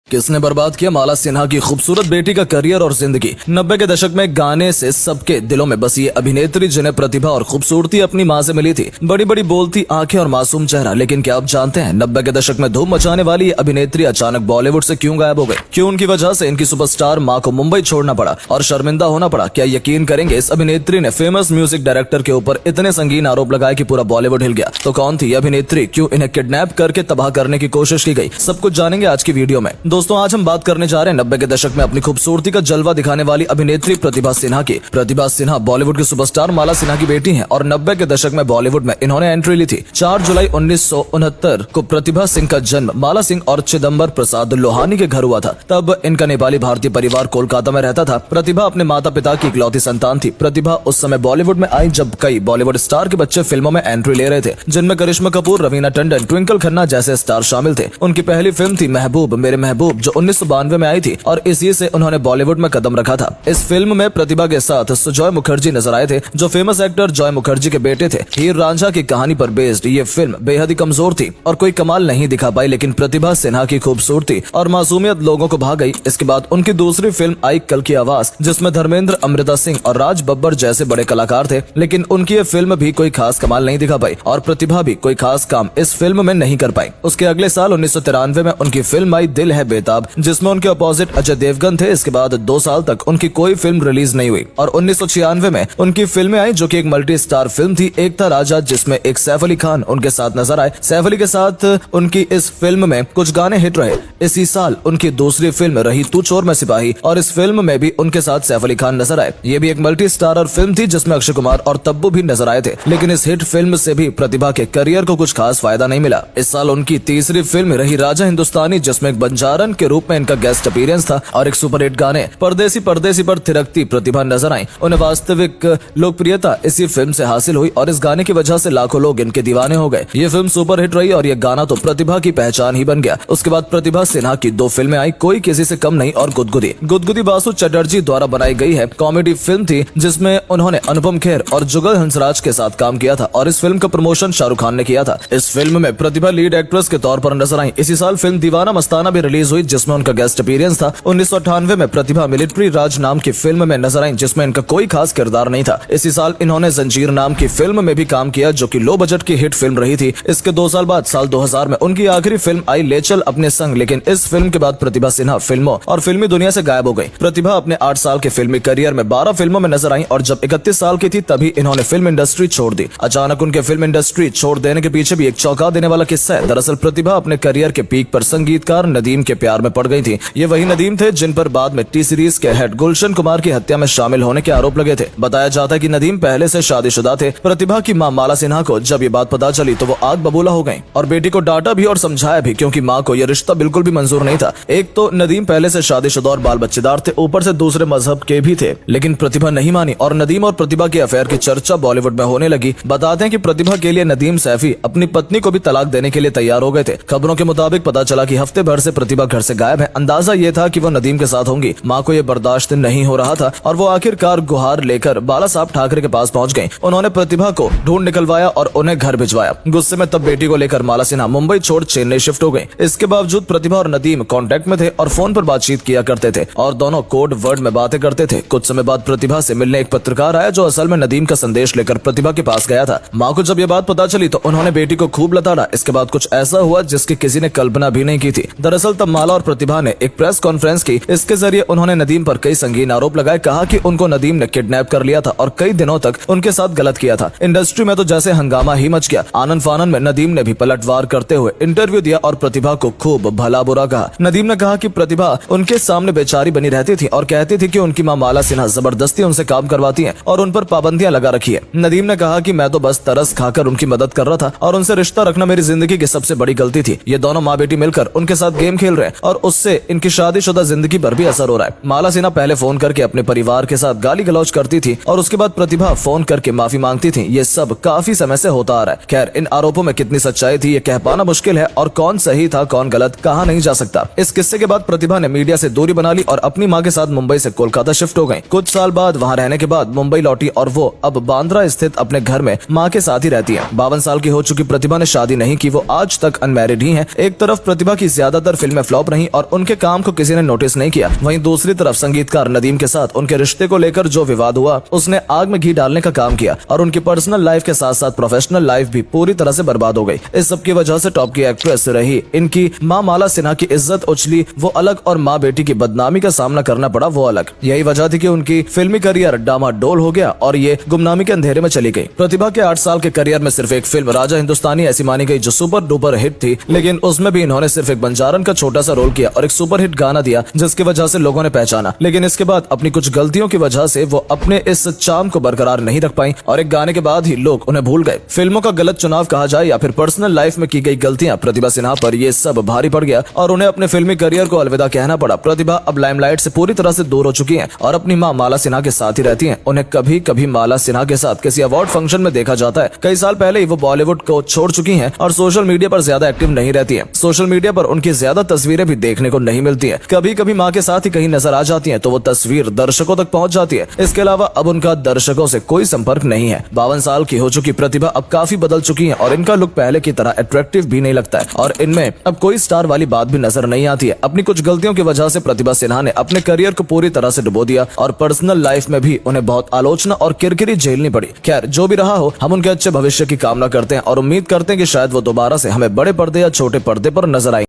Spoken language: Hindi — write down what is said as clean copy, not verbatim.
किसने बर्बाद किया माला सिन्हा की खूबसूरत बेटी का करियर और जिंदगी। 90 के दशक में गाने से सबके दिलों में बसी ये अभिनेत्री जिन्हें प्रतिभा और खूबसूरती अपनी मां से मिली थी। बड़ी बड़ी बोलती आंखें और मासूम चेहरा। लेकिन क्या आप जानते हैं 90 के दशक में धूम मचाने वाली ये अभिनेत्री अचानक बॉलीवुड से क्यों गायब हो गई? क्यों उनकी वजह से इनकी सुपरस्टार मां को मुंबई छोड़ना पड़ा और शर्मिंदा होना पड़ा? क्या यकीन करेंगे इस अभिनेत्री ने फेमस म्यूजिक डायरेक्टर के ऊपर इतने संगीन आरोप लगाए कि पूरा बॉलीवुड हिल गया। तो कौन थी अभिनेत्री? क्यों इन्हें किडनैप करके तबाह करने की कोशिश की गई? सब कुछ जानेंगे आज की वीडियो में। दोस्तों आज हम बात करने जा रहे हैं 90 के दशक में अपनी खूबसूरती का जलवा दिखाने वाली अभिनेत्री प्रतिभा सिन्हा की। प्रतिभा सिन्हा बॉलीवुड की सुपरस्टार माला सिन्हा की बेटी हैं और 90 के दशक में बॉलीवुड में इन्होंने एंट्री ली थी। 4 जुलाई 1969 को प्रतिभा सिंह का जन्म माला सिंह और चिदंबर प्रसाद लोहानी के घर हुआ था। तब इनका नेपाली भारतीय परिवार कोलकाता में रहता था। प्रतिभा अपने माता पिता की इकलौती संतान थी। प्रतिभा उस समय बॉलीवुड में आई जब कई बॉलीवुड स्टार के बच्चे फिल्मों में एंट्री ले रहे थे, जिनमें करिश्मा कपूर, रवीना टंडन, ट्विंकल खन्ना जैसे स्टार शामिल थे। उनकी पहली फिल्म थी महबूब मेरे महबूब, जो 1992 में आई थी और इसी से उन्होंने बॉलीवुड में कदम रखा था। इस फिल्म में प्रतिभा के साथ सुजॉय मुखर्जी नजर आए थे, जो फेमस एक्टर जॉय मुखर्जी के बेटे थे। हीर रांझा की कहानी पर बेस्ड ये फिल्म बेहद ही कमजोर थी और कोई कमाल नहीं दिखा पाई, लेकिन प्रतिभा सिन्हा की खूबसूरती और मासूमियत लोगों को भा गई। इसके बाद उनकी दूसरी फिल्म आई कल की आवाज, जिसमें धर्मेंद्र, अमृता सिंह और राज बब्बर जैसे बड़े कलाकार थे, लेकिन उनकी ये फिल्म भी कोई खास कमाल नहीं दिखा पाई और प्रतिभा भी कोई खास काम इस फिल्म में नहीं कर पाई। उसके अगले साल 1993 में उनकी फिल्म आई दिल है बेताब, जिसमें उनके अपोजिट अजय देवगन थे। इसके बाद 2 साल तक उनकी कोई फिल्म रिलीज नहीं हुई और 1996 में उनकी फिल्में आई, जो कि एक मल्टी स्टार फिल्म थी, एक था राजा, जिसमें एक सैफ अली खान उनके साथ नजर आए। सैफ अली के साथ उनकी इस फिल्म में कुछ गाने हिट रहे। इसी साल उनकी दूसरी फिल्म रही तू चोर मैं सिपाही और इस फिल्म में भी उनके साथ सैफ अली खान नजर आए। ये भी एक मल्टी स्टारर फिल्म थी, जिसमें अक्षय कुमार और तब्बू भी नजर आए थे। लेकिन इस हिट फिल्म से भी प्रतिभा के करियर को कुछ खास फायदा नहीं मिला। इस साल उनकी तीसरी फिल्म रही राजा हिंदुस्तानी, जिसमें एक बंजारन के रूप में इनका गेस्ट अपीयरेंस था और एक सुपर हिट गाने परदेसी परदेसी पर थिरकती प्रतिभा नजर आई। उन्हें वास्तविक लोकप्रियता इसी फिल्म से हासिल हुई और इस गाने की वजह से लाखों लोग इनके दीवाने हो गए। ये फिल्म सुपर हिट रही और ये गाना तो प्रतिभा की पहचान ही बन गया। उसके बाद प्रतिभा सिन्हा की 2 फिल्में आई, कोई किसी से कम नहीं और गुदगुदी। गुदगुदी बासु चटर्जी द्वारा बनाई गई है कॉमेडी फिल्म थी, जिसमें उन्होंने अनुपम खेर और जुगल हंसराज के साथ काम किया था और इस फिल्म का प्रमोशन शाहरुख खान ने किया था। इस फिल्म में प्रतिभा लीड एक्ट्रेस के तौर पर नजर आई। इसी साल फिल्म दीवाना मस्ताना भी रिलीज हुई, जिसमें उनका गेस्ट अपीयरेंस था। 1998 में प्रतिभा मिलिट्री राज नाम की फिल्म में नजर आई, जिसमें इनका कोई खास किरदार नहीं था। इसी साल इन्होंने जंजीर नाम की फिल्म में भी काम किया, जो कि लो बजट की हिट फिल्म रही थी। इसके 2 साल बाद साल 2000 में उनकी आखिरी फिल्म आई ले चल अपने संग, लेकिन इस फिल्म के बाद प्रतिभा सिन्हा फिल्मों और फिल्मी दुनिया से गायब हो गई। प्रतिभा अपने 8 साल के फिल्मी करियर में 12 फिल्मों में नजर आई और जब 31 साल की थी तभी इन्होंने फिल्म इंडस्ट्री छोड़ दी। अचानक उनके फिल्म इंडस्ट्री छोड़ देने के पीछे भी एक चौंका देने वाला किस्सा है। दरअसल प्रतिभा अपने करियर के पीक पर संगीतकार नदीम के प्यार में पड़ गई थी। ये वही नदीम थे जिन पर बाद में टी सीरीज के हेड गुलशन कुमार की हत्या में शामिल होने के आरोप लगे थे। बताया जाता है कि नदीम पहले से शादीशुदा थे। प्रतिभा की मां माला सिन्हा को जब ये बात पता चली तो वो आग बबूला हो गईं और बेटी को डांटा भी और समझाया भी, क्योंकि मां को यह रिश्ता बिल्कुल भी मंजूर नहीं था। एक तो नदीम पहले से शादीशुदा और बाल बच्चेदार थे, ऊपर से दूसरे मजहब के भी थे, लेकिन प्रतिभा नहीं मानी और नदीम और प्रतिभा के अफेयर की चर्चा बॉलीवुड में होने लगी। बताते हैं कि प्रतिभा के लिए नदीम सैफी अपनी पत्नी को भी तलाक देने के लिए तैयार हो गए थे। खबरों के मुताबिक पता चला कि हफ्ते भर से प्रतिभा घर से गायब है। अंदाजा ये था कि वो नदीम के साथ होंगी। मां को ये बर्दाश्त नहीं हो रहा था और वो आखिरकार गुहार लेकर बाला साहब ठाकरे के पास पहुंच गईं। उन्होंने प्रतिभा को ढूंढ निकलवाया और उन्हें घर भिजवाया। गुस्से में तब बेटी को लेकर माला सिन्हा मुंबई छोड़ चेन्नई शिफ्ट हो गई। इसके बावजूद प्रतिभा और नदीम कांटेक्ट में थे और फोन पर बातचीत किया करते थे और दोनों कोड वर्ड में बातें करते थे। कुछ समय बाद प्रतिभा से मिलने एक पत्रकार आया, जो असल में नदीम का संदेश लेकर प्रतिभा के पास गया था। मां को जब ये बात पता चली तो उन्होंने बेटी को खूब लताड़ा। इसके बाद कुछ ऐसा हुआ जिसकी किसी ने कल्पना भी नहीं की थी। दरअसल तब माला और प्रतिभा ने एक प्रेस कॉन्फ्रेंस की। इसके जरिए उन्होंने नदीम पर कई संगीन आरोप लगाए। कहा कि उनको नदीम ने किडनैप कर लिया था और कई दिनों तक उनके साथ गलत किया था। इंडस्ट्री में तो जैसे हंगामा ही मच गया। आनन फानन में नदीम ने भी पलटवार करते हुए इंटरव्यू दिया और प्रतिभा को खूब भला बुरा कहा। नदीम ने कहा कि प्रतिभा उनके सामने बेचारी बनी रहती थी और कहती थी कि उनकी मां माला सिन्हा जबरदस्ती उनसे काम करवाती है और उन पर पाबंदियां लगा रखी है। नदीम ने कहा कि मैं तो बस तरस खाकर उनकी मदद कर रहा था और उनसे रिश्ता रखना मेरी जिंदगी की सबसे बड़ी गलती थी। ये दोनों माँ बेटी मिलकर उनके साथ गेम खेल रहे हैं और उससे इनकी शादीशुदा जिंदगी पर भी असर हो रहा है। माला सिन्हा पहले फोन करके अपने परिवार के साथ गाली गलौज करती थी और उसके बाद प्रतिभा फोन करके माफी मांगती थी। ये सब काफी समय से होता आ रहा है। खैर, इन आरोपों में कितनी सच्चाई थी ये कह पाना मुश्किल है और कौन सही था कौन गलत कहा नहीं जा सकता। इस किस्से के बाद प्रतिभा ने मीडिया से दूरी बना ली और अपनी मां के साथ मुंबई से कोलकाता शिफ्ट हो गई। कुछ साल बाद वहां रहने के बाद मुंबई लौटी और वो अब बांद्रा स्थित अपने घर में मां के साथ ही रहती है। 52 साल की हो चुकी प्रतिभा ने शादी नहीं की। वो आज तक अनमैरिड ही है। एक तरफ प्रतिभा की ज्यादातर फिल्में फ्लॉप रही और उनके काम को किसी ने नोटिस नहीं किया। वहीं दूसरी तरफ संगीतकार नदीम के साथ उनके रिश्ते को लेकर जो विवाद हुआ उसने आग में घी डालने का काम किया और उनकी पर्सनल लाइफ के साथ साथ प्रोफेशनल लाइफ भी पूरी तरह से बर्बाद हो गई। इस सब की वजह से टॉप की एक्ट्रेस रही इनकी मां माला सिन्हा की इज्जत उछली वो अलग और मां बेटी की बदनामी का सामना करना पड़ा वो अलग। यही वजह थी कि उनकी फिल्मी करियर डामाडोल हो गया और ये गुमनामी के अंधेरे में चली गई। प्रतिभा के 8 साल के करियर में सिर्फ एक फिल्म राजा हिंदुस्तानी ऐसी मानी गई जो सुपर डुपर हिट थी, लेकिन उसमें भी इन्होंने सिर्फ एक बंजारन का छोटा सा रोल किया और एक सुपर हिट गाना दिया जिसकी वजह से लोगों ने पहचाना। लेकिन इसके बाद अपनी कुछ गलतियों की वजह से वो अपने इस चार्म को बरकरार नहीं रख पाई और एक गाने के बाद ही लोग उन्हें भूल गए। फिल्मों का गलत चुनाव कहा जाए या फिर पर्सनल लाइफ में की गई गलतियां प्रतिभा सिन्हा पर ये सब भारी पड़ गया और उन्हें अपने फिल्मी करियर को अलविदा कहना पड़ा। प्रतिभा अब लाइमलाइट से पूरी तरह से दूर हो चुकी हैं और अपनी मां माला सिन्हा के साथ ही रहती हैं। उन्हें कभी कभी माला सिन्हा के साथ किसी अवार्ड फंक्शन में देखा जाता है। कई साल पहले ही वो बॉलीवुड को छोड़ चुकी हैं और सोशल मीडिया पर ज्यादा एक्टिव नहीं रहती हैं। सोशल मीडिया पर उनकी ज्यादा तस्वीरें भी देखने को नहीं मिलती हैं। कभी कभी मां के साथ ही कहीं नजर आ जाती हैं तो वो तस्वीर दर्शकों तक पहुंच जाती है। इसके अलावा अब उनका दर्शकों से कोई संपर्क नहीं है। 52 साल की हो चुकी प्रतिभा अब काफी बदल चुकी हैं और इनका लुक पहले की तरह अट्रैक्टिव भी नहीं लगता है और इनमें अब कोई स्टार वाली बात भी नजर नहीं आती है। अपनी कुछ गलतियों की वजह से प्रतिभा सिन्हा ने अपने करियर को पूरी तरह से डुबो दिया और पर्सनल लाइफ में भी उन्हें बहुत आलोचना और किरकिरी झेलनी पड़ी। खैर जो भी रहा हो, हम उनके अच्छे भविष्य की कामना करते हैं और उम्मीद करते हैं कि शायद वो दोबारा से हमें बड़े पर्दे या छोटे पर्दे पर नजर आए।